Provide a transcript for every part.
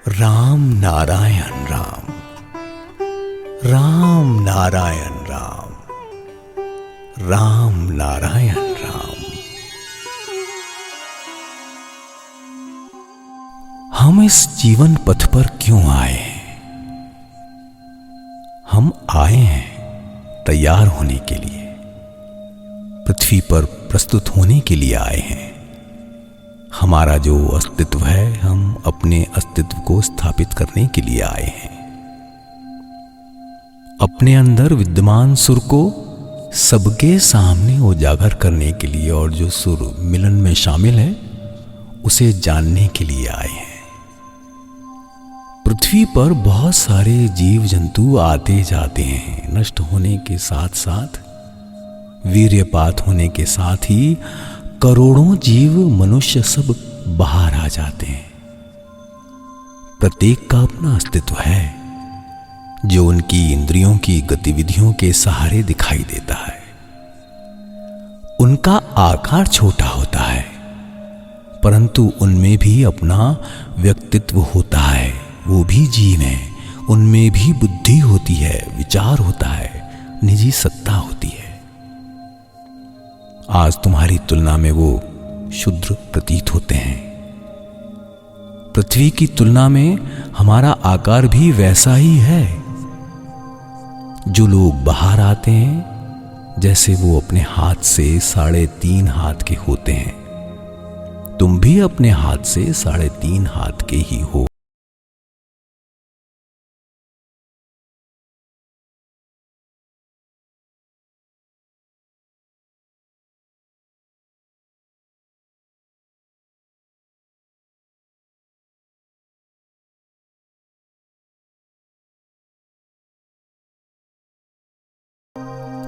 राम नारायण राम, राम नारायण राम, राम नारायण राम। हम इस जीवन पथ पर क्यों आए हैं? हम आए हैं तैयार होने के लिए, पृथ्वी पर प्रस्तुत होने के लिए आए हैं। हमारा जो अस्तित्व है, हम अपने अस्तित्व को स्थापित करने के लिए आए हैं। अपने अंदर विद्यमान सुर को सबके सामने उजागर करने के लिए, और जो सुर मिलन में शामिल है उसे जानने के लिए आए हैं। पृथ्वी पर बहुत सारे जीव जंतु आते जाते हैं, नष्ट होने के साथ साथ, वीर्यपात होने के साथ ही करोड़ों जीव मनुष्य सब बाहर आ जाते हैं। प्रत्येक का अपना अस्तित्व है जो उनकी इंद्रियों की गतिविधियों के सहारे दिखाई देता है। उनका आकार छोटा होता है, परंतु उनमें भी अपना व्यक्तित्व होता है। वो भी जीव हैं, उनमें भी बुद्धि होती है, विचार होता है, निजी सत्ता होती है। आज तुम्हारी तुलना में वो शूद्र प्रतीत होते हैं। पृथ्वी की तुलना में हमारा आकार भी वैसा ही है। जो लोग बाहर आते हैं, जैसे वो अपने हाथ से 3.5 हाथ के होते हैं, तुम भी अपने हाथ से 3.5 हाथ के ही हो।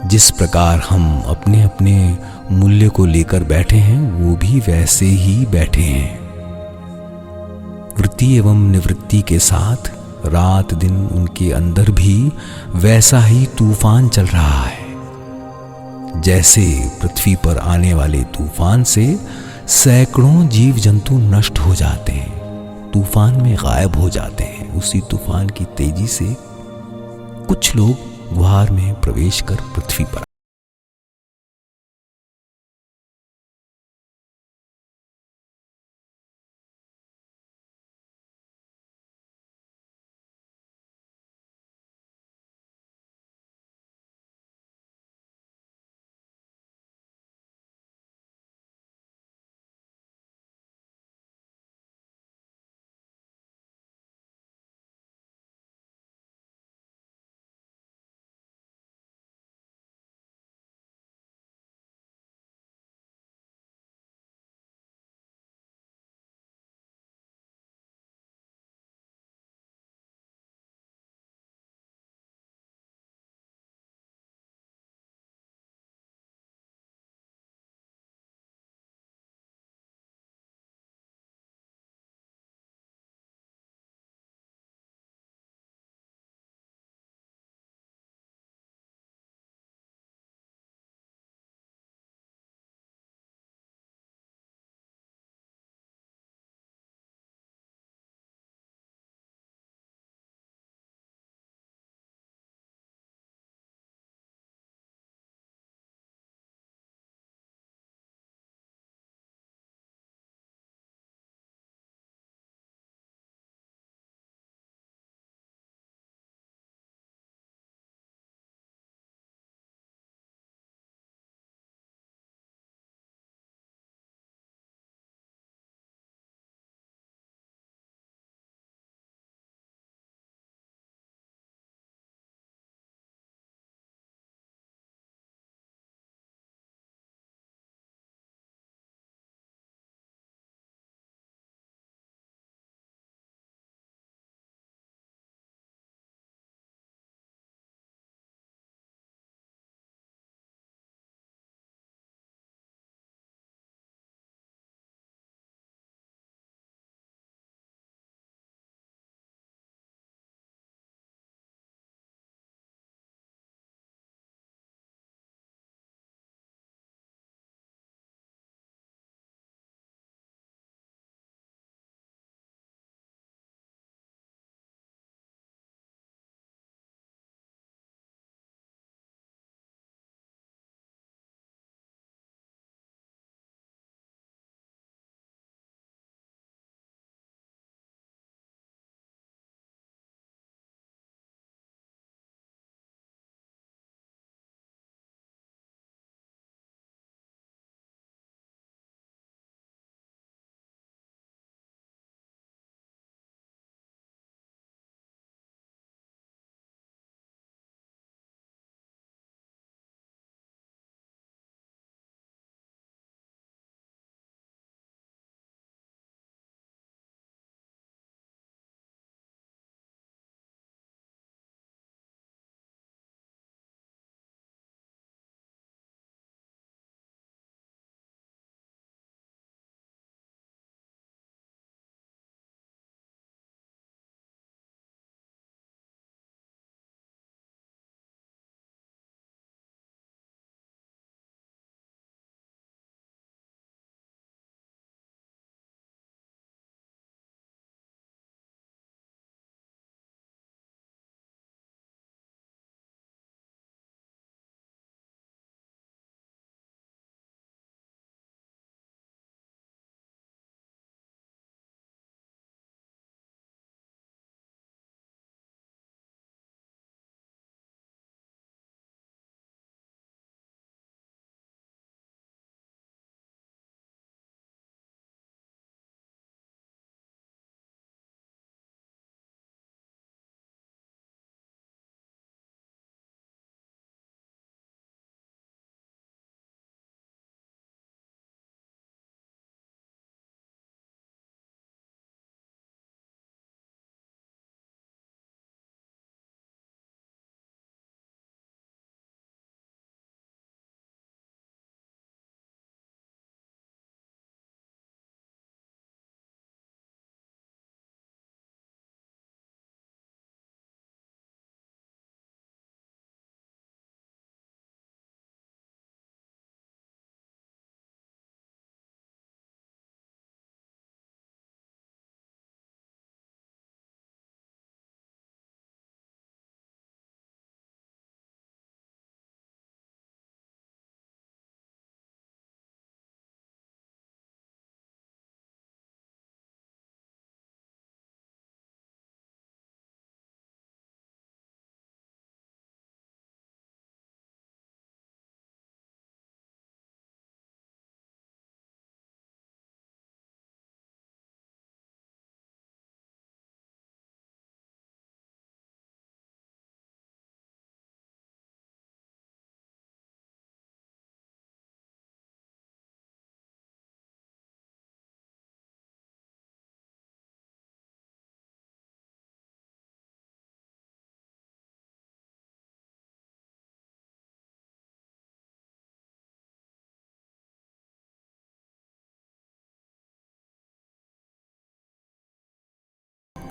जिस प्रकार हम अपने अपने मूल्य को लेकर बैठे हैं, वो भी वैसे ही बैठे हैं। वृत्ति एवं निवृत्ति के साथ रात दिन उनके अंदर भी वैसा ही तूफान चल रहा है। जैसे पृथ्वी पर आने वाले तूफान से सैकड़ों जीव जंतु नष्ट हो जाते हैं, तूफान में गायब हो जाते हैं, उसी तूफान की तेजी से कुछ लोग गुहार में प्रवेश कर पृथ्वी पर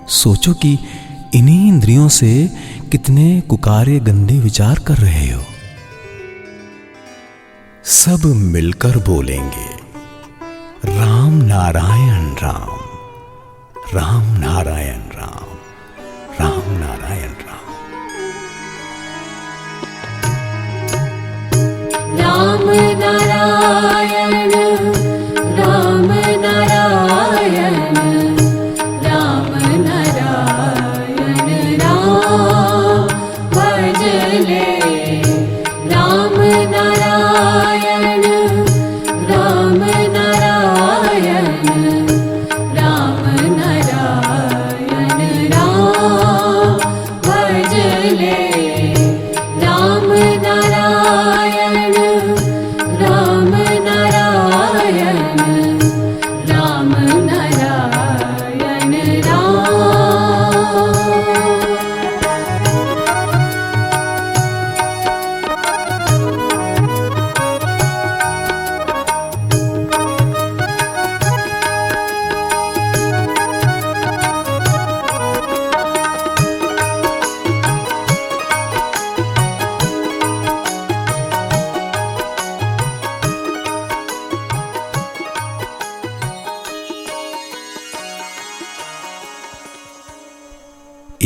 सोचो कि इन्हीं इंद्रियों से कितने कुकारे गंदे विचार कर रहे हो। सब मिलकर बोलेंगे राम नारायण राम, राम नारायण राम, राम नारायण राम। राम नारायण राम नारायण राम नारायण राम भजले। राम नारायण राम नारायण राम नारायण राम भजले। राम नारायण राम नारायण राम नारायण राम।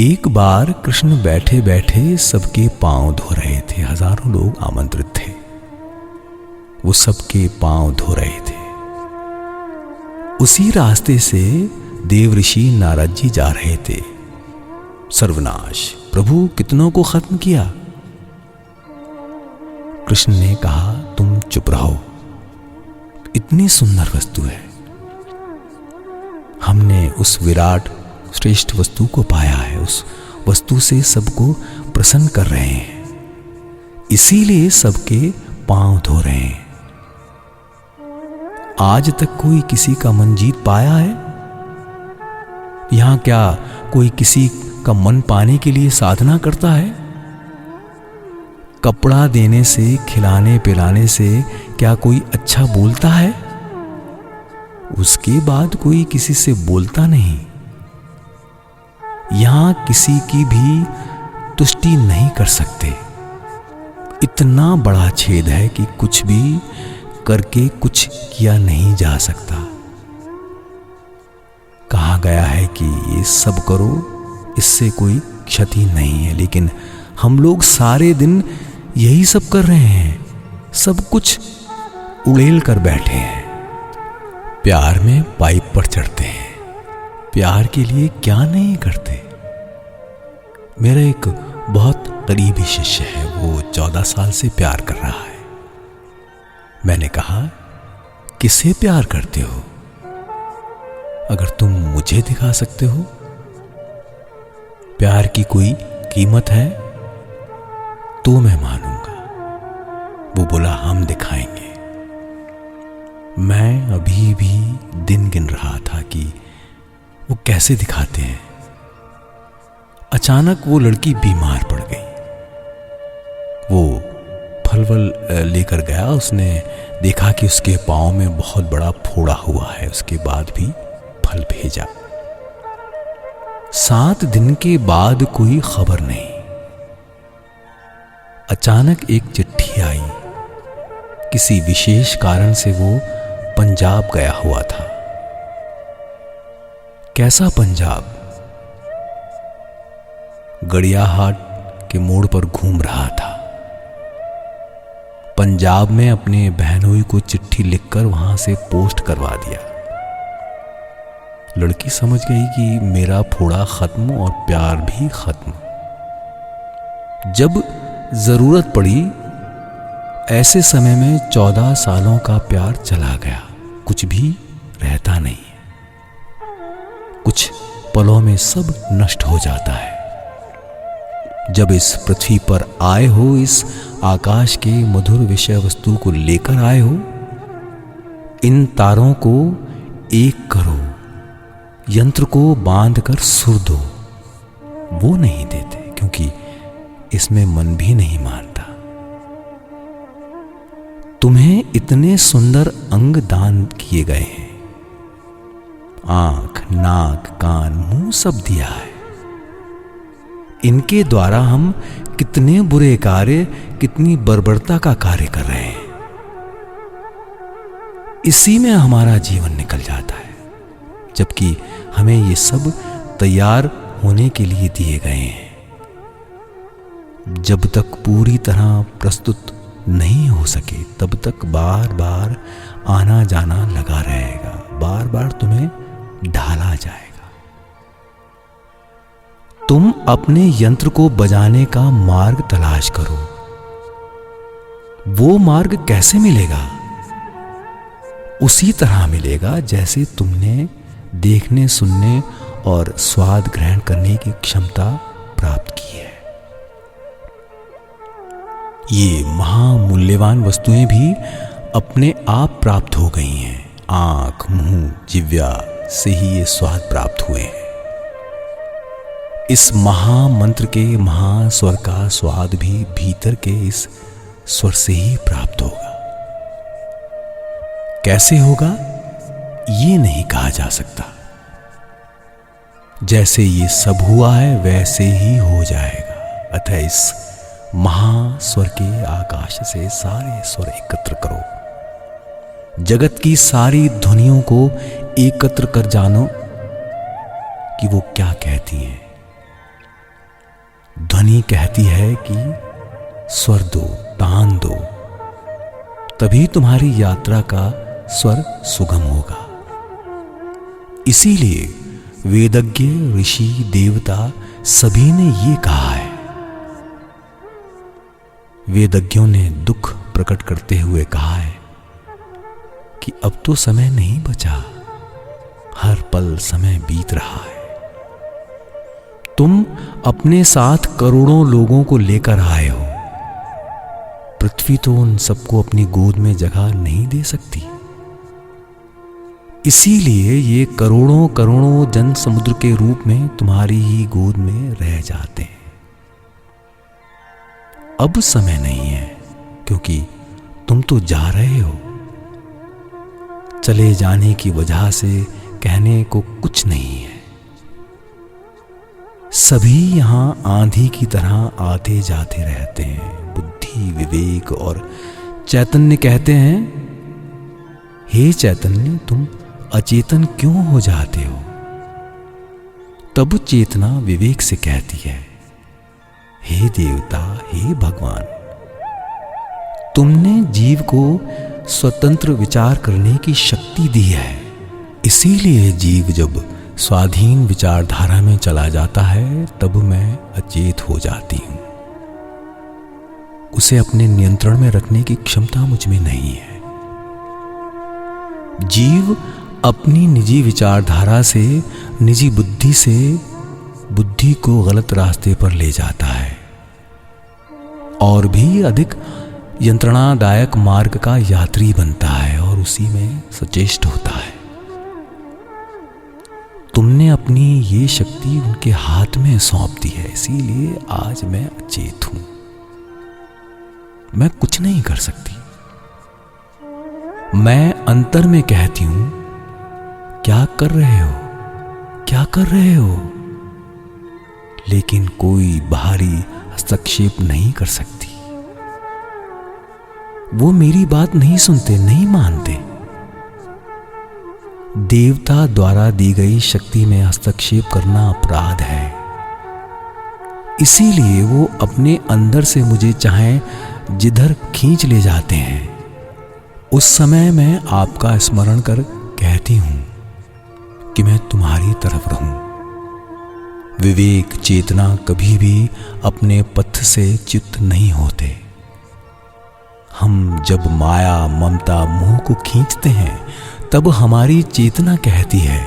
एक बार कृष्ण बैठे बैठे सबके पांव धो रहे थे। हजारों लोग आमंत्रित थे, वो सबके पांव धो रहे थे। उसी रास्ते से देवऋषि नारद जी जा रहे थे। सर्वनाश, प्रभु कितनों को खत्म किया। कृष्ण ने कहा तुम चुप रहो, इतनी सुंदर वस्तु है, हमने उस विराट श्रेष्ठ वस्तु को पाया है, उस वस्तु से सबको प्रसन्न कर रहे हैं, इसीलिए सबके पांव धो रहे हैं। आज तक कोई किसी का मन जीत पाया है? यहां क्या कोई किसी का मन पाने के लिए साधना करता है? कपड़ा देने से, खिलाने पिलाने से क्या कोई अच्छा बोलता है? उसके बाद कोई किसी से बोलता नहीं। यहां किसी की भी तुष्टि नहीं कर सकते। इतना बड़ा छेद है कि कुछ भी करके कुछ किया नहीं जा सकता। कहा गया है कि ये सब करो, इससे कोई क्षति नहीं है, लेकिन हम लोग सारे दिन यही सब कर रहे हैं, सब कुछ उड़ेल कर बैठे हैं। प्यार में पाइप पर चढ़ते हैं, प्यार के लिए क्या नहीं करते। मेरा एक बहुत करीबी शिष्य है, वो 14 साल से प्यार कर रहा है। मैंने कहा किससे प्यार करते हो? अगर तुम मुझे दिखा सकते हो, प्यार की कोई कीमत है तो मैं मानूंगा। वो बोला हम दिखाएंगे। मैं अभी भी दिन गिन रहा था कि वो कैसे दिखाते हैं। अचानक वो लड़की बीमार पड़ गई। वो फल लेकर गया, उसने देखा कि उसके पांव में बहुत बड़ा फोड़ा हुआ है। उसके बाद भी फल भेजा। 7 दिन के बाद कोई खबर नहीं। अचानक एक चिट्ठी आई। किसी विशेष कारण से वो पंजाब गया हुआ था। कैसा पंजाब? गड़ियाहाट के मोड़ पर घूम रहा था। पंजाब में अपने बहनोई को चिट्ठी लिखकर वहां से पोस्ट करवा दिया। लड़की समझ गई कि मेरा फोड़ा खत्म और प्यार भी खत्म। जब जरूरत पड़ी, ऐसे समय में 14 सालों का प्यार चला गया, कुछ भी रहता नहीं है। कुछ पलों में सब नष्ट हो जाता है। जब इस पृथ्वी पर आए हो, इस आकाश के मधुर विषय वस्तु को लेकर आए हो, इन तारों को एक करो, यंत्र को बांधकर सुर दो। वो नहीं देते, क्योंकि इसमें मन भी नहीं मानता। तुम्हें इतने सुंदर अंग दान किए गए हैं, आंख, नाक, कान, मुंह सब दिया है। इनके द्वारा हम कितने बुरे कार्य, कितनी बर्बरता का कार्य कर रहे हैं। इसी में हमारा जीवन निकल जाता है, जबकि हमें ये सब तैयार होने के लिए दिए गए हैं। जब तक पूरी तरह प्रस्तुत नहीं हो सके तब तक बार बार आना जाना लगा रहेगा, बार बार तुम्हें ढाला जाएगा। तुम अपने यंत्र को बजाने का मार्ग तलाश करो। वो मार्ग कैसे मिलेगा? उसी तरह मिलेगा जैसे तुमने देखने, सुनने और स्वाद ग्रहण करने की क्षमता प्राप्त की है। ये महामूल्यवान वस्तुएं भी अपने आप प्राप्त हो गई हैं। आंख, मुंह, जिह्वा से ही ये स्वाद प्राप्त हुए हैं। इस महामंत्र के महास्वर का स्वाद भी भीतर के इस स्वर से ही प्राप्त होगा। कैसे होगा ये नहीं कहा जा सकता। जैसे ये सब हुआ है वैसे ही हो जाएगा। अतः इस महास्वर के आकाश से सारे स्वर एकत्र करो। जगत की सारी ध्वनियों को एकत्र कर जानो कि वो क्या कहती हैं। ध्वनि कहती है कि स्वर दो, तान दो, तभी तुम्हारी यात्रा का स्वर सुगम होगा। इसीलिए वेदज्ञ, ऋषि, देवता सभी ने ये कहा है। वेदज्ञों ने दुख प्रकट करते हुए कहा है कि अब तो समय नहीं बचा, हर पल समय बीत रहा है। तुम अपने साथ करोड़ों लोगों को लेकर आए हो। पृथ्वी तो उन सबको अपनी गोद में जगह नहीं दे सकती। इसीलिए ये करोड़ों करोड़ों जन समुद्र के रूप में तुम्हारी ही गोद में रह जाते हैं। अब समय नहीं है, क्योंकि तुम तो जा रहे हो। चले जाने की वजह से कहने को कुछ नहीं है। सभी यहां आंधी की तरह आते जाते रहते हैं। बुद्धि, विवेक और चैतन्य कहते हैं, हे चैतन्य, तुम अचेतन क्यों हो जाते हो? तब चेतना विवेक से कहती है, हे देवता, हे भगवान, तुमने जीव को स्वतंत्र विचार करने की शक्ति दी है। इसीलिए जीव जब स्वाधीन विचारधारा में चला जाता है तब मैं अचेत हो जाती हूं। उसे अपने नियंत्रण में रखने की क्षमता मुझ में नहीं है। जीव अपनी निजी विचारधारा से, निजी बुद्धि से बुद्धि को गलत रास्ते पर ले जाता है और भी अधिक यंत्रणादायक मार्ग का यात्री बनता है और उसी में सचेष्ट होता है। तुमने अपनी ये शक्ति उनके हाथ में सौंप दी है, इसीलिए आज मैं अचेत हूं। मैं कुछ नहीं कर सकती। मैं अंतर में कहती हूं, क्या कर रहे हो, क्या कर रहे हो, लेकिन कोई बाहरी हस्तक्षेप नहीं कर सकती। वो मेरी बात नहीं सुनते, नहीं मानते। देवता द्वारा दी गई शक्ति में हस्तक्षेप करना अपराध है। इसीलिए वो अपने अंदर से मुझे चाहे जिधर खींच ले जाते हैं। उस समय मैं आपका स्मरण कर कहती हूं कि मैं तुम्हारी तरफ रहूं। विवेक, चेतना कभी भी अपने पथ से च्युत नहीं होते। हम जब माया, ममता, मोह को खींचते हैं तब हमारी चेतना कहती है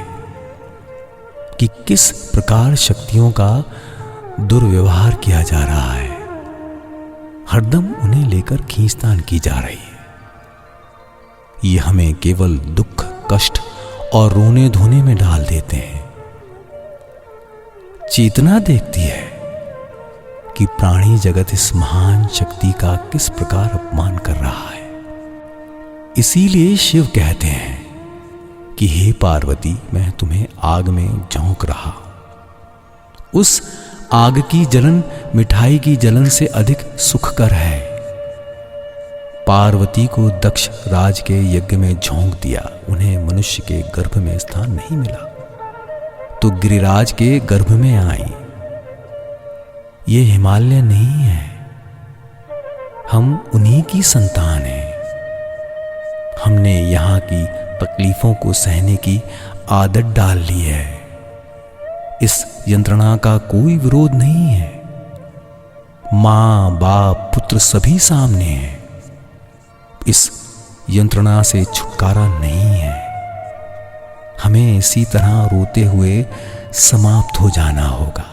कि किस प्रकार शक्तियों का दुर्व्यवहार किया जा रहा है। हरदम उन्हें लेकर खींचतान की जा रही है। ये हमें केवल दुख, कष्ट और रोने धोने में डाल देते हैं। चेतना देखती है कि प्राणी जगत इस महान शक्ति का किस प्रकार अपमान कर रहा है। इसीलिए शिव कहते हैं कि हे पार्वती, मैं तुम्हें आग में झोंक रहा। उस आग की जलन मिठाई की जलन से अधिक सुखकर है। पार्वती को दक्ष राज के यज्ञ में झोंक दिया, उन्हें मनुष्य के गर्भ में स्थान नहीं मिला तो गिरिराज के गर्भ में आई। ये हिमालय नहीं है, हम उन्हीं की संतान हैं। हमने यहाँ की तकलीफों को सहने की आदत डाल ली है। इस यंत्रणा का कोई विरोध नहीं है। मां बाप पुत्र सभी सामने हैं। इस यंत्रणा से छुटकारा नहीं है। हमें इसी तरह रोते हुए समाप्त हो जाना होगा।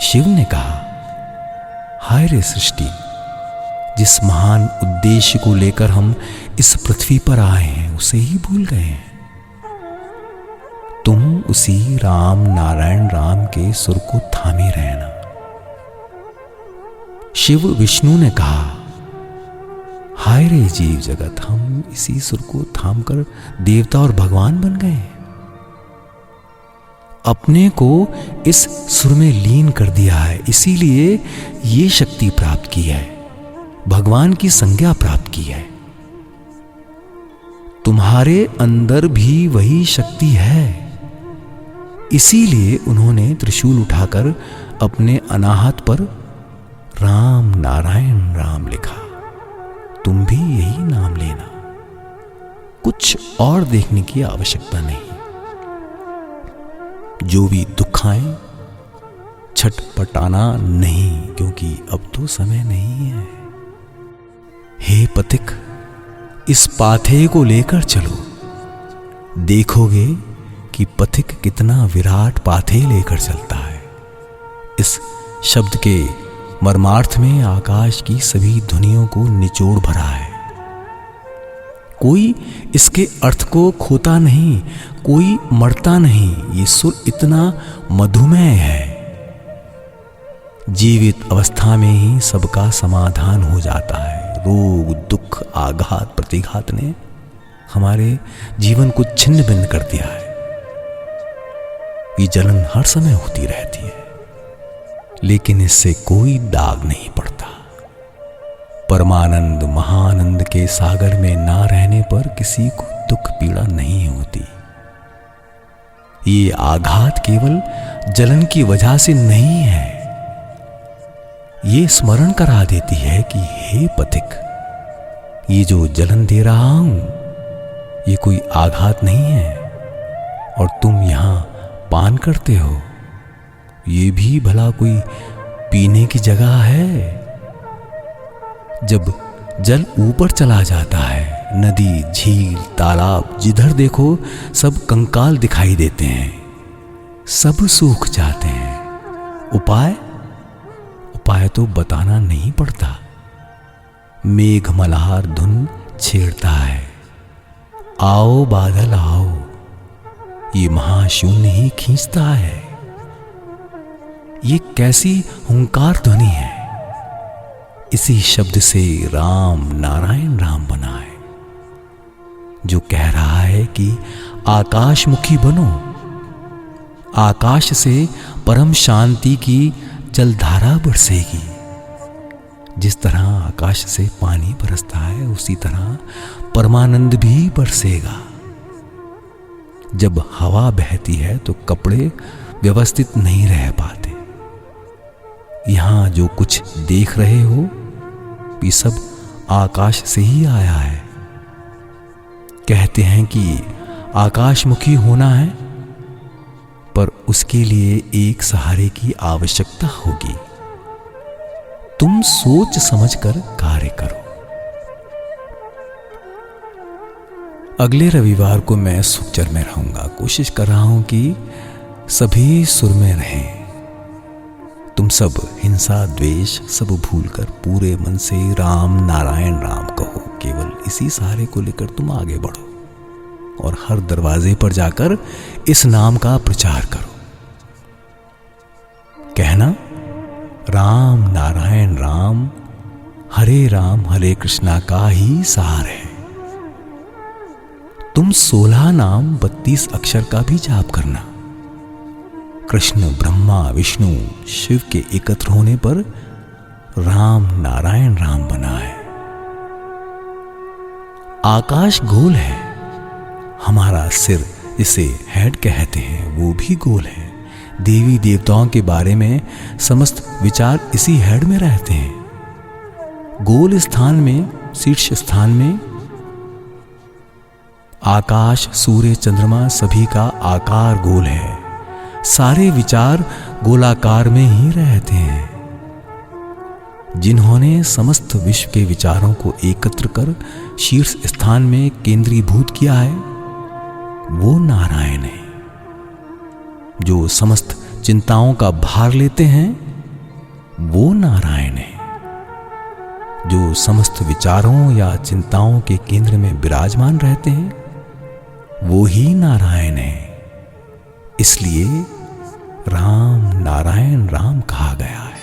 शिव ने कहा, हाय रे सृष्टि, जिस महान उद्देश्य को लेकर हम इस पृथ्वी पर आए हैं उसे ही भूल गए हैं। तुम उसी राम नारायण राम के सुर को थामे रहना। शिव विष्णु ने कहा, हाय रे जीव जगत, हम इसी सुर को थामकर देवता और भगवान बन गए। अपने को इस सुर में लीन कर दिया है, इसीलिए ये शक्ति प्राप्त की है, भगवान की संज्ञा प्राप्त की है। तुम्हारे अंदर भी वही शक्ति है, इसीलिए उन्होंने त्रिशूल उठाकर अपने अनाहत पर राम नारायण राम लिखा। तुम भी यही नाम लेना, कुछ और देखने की आवश्यकता नहीं। जो भी दुख आए छटपटाना नहीं, क्योंकि अब तो समय नहीं है। हे पथिक, इस पाथे को लेकर चलो, देखोगे कि पथिक कितना विराट पाथे लेकर चलता है। इस शब्द के मर्मार्थ में आकाश की सभी ध्वनियों को निचोड़ भरा है। कोई इसके अर्थ को खोता नहीं, कोई मरता नहीं। ये सुर इतना मधुमेह है, जीवित अवस्था में ही सबका समाधान हो जाता है। रोग दुख आघात प्रतिघात ने हमारे जीवन को छिन्न भिन्न कर दिया है। ये जलन हर समय होती रहती है, लेकिन इससे कोई दाग नहीं पड़ता। परमानंद महानंद के सागर में ना रहने पर किसी को दुख पीड़ा नहीं होती। ये आघात केवल जलन की वजह से नहीं है। ये स्मरण करा देती है कि हे पथिक, ये जो जलन दे रहा हूं ये कोई आघात नहीं है, और तुम यहां पान करते हो, ये भी भला कोई पीने की जगह है। जब जल ऊपर चला जाता है, नदी झील तालाब जिधर देखो सब कंकाल दिखाई देते हैं, सब सूख जाते हैं। उपाय तो बताना नहीं पड़ता। मेघ मल्हार धुन छेड़ता है, आओ बादल आओ, ये महाशून्य ही खींचता है। ये कैसी हुंकार ध्वनि है। इसी शब्द से राम नारायण राम बना है, जो कह रहा है कि आकाशमुखी बनो। आकाश से परम शांति की जलधारा बरसेगी। जिस तरह आकाश से पानी बरसता है, उसी तरह परमानंद भी बरसेगा। जब हवा बहती है तो कपड़े व्यवस्थित नहीं रह पाते। यहां जो कुछ देख रहे हो ये सब आकाश से ही आया है। कहते हैं कि आकाशमुखी होना है, पर उसके लिए एक सहारे की आवश्यकता होगी। तुम सोच समझकर कार्य करो। अगले रविवार को मैं सुखचर में रहूंगा। कोशिश कर रहा हूं कि सभी सुर में रहें। तुम सब हिंसा द्वेष सब भूलकर पूरे मन से राम नारायण राम कहो। केवल इसी सहारे को लेकर तुम आगे बढ़ो और हर दरवाजे पर जाकर इस नाम का प्रचार करो। कहना, राम नारायण राम हरे कृष्णा का ही सार है। तुम 16 नाम 32 अक्षर का भी जाप करना। कृष्ण, ब्रह्मा, विष्णु, शिव के एकत्र होने पर राम नारायण राम बना है। आकाश गोल है, हमारा सिर, इसे हेड कहते हैं, वो भी गोल है। देवी देवताओं के बारे में समस्त विचार इसी हेड में रहते हैं। गोल स्थान में, शीर्ष स्थान में आकाश, सूर्य, चंद्रमा सभी का आकार गोल है। सारे विचार गोलाकार में ही रहते हैं। जिन्होंने समस्त विश्व के विचारों को एकत्र कर शीर्ष स्थान में केंद्रीभूत किया है, वो नारायण है। जो समस्त चिंताओं का भार लेते हैं, वो नारायण है। जो समस्त विचारों या चिंताओं के केंद्र में विराजमान रहते हैं, वो ही नारायण है। इसलिए राम नारायण राम कहा गया है।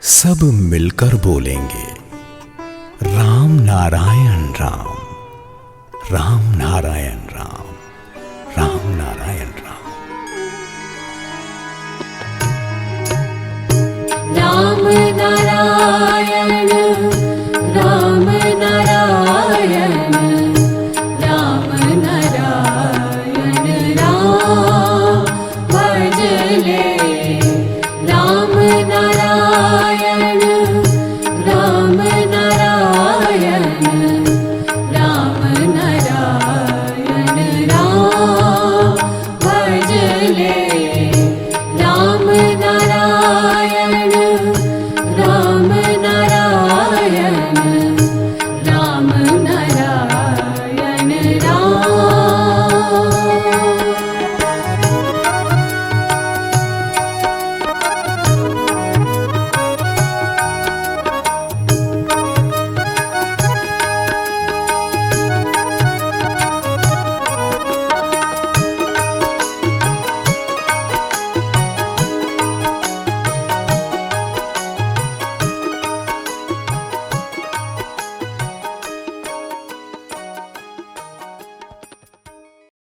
सब मिलकर बोलेंगे राम नारायण राम, राम नारायण राम, राम नारायण राम। राम नारायण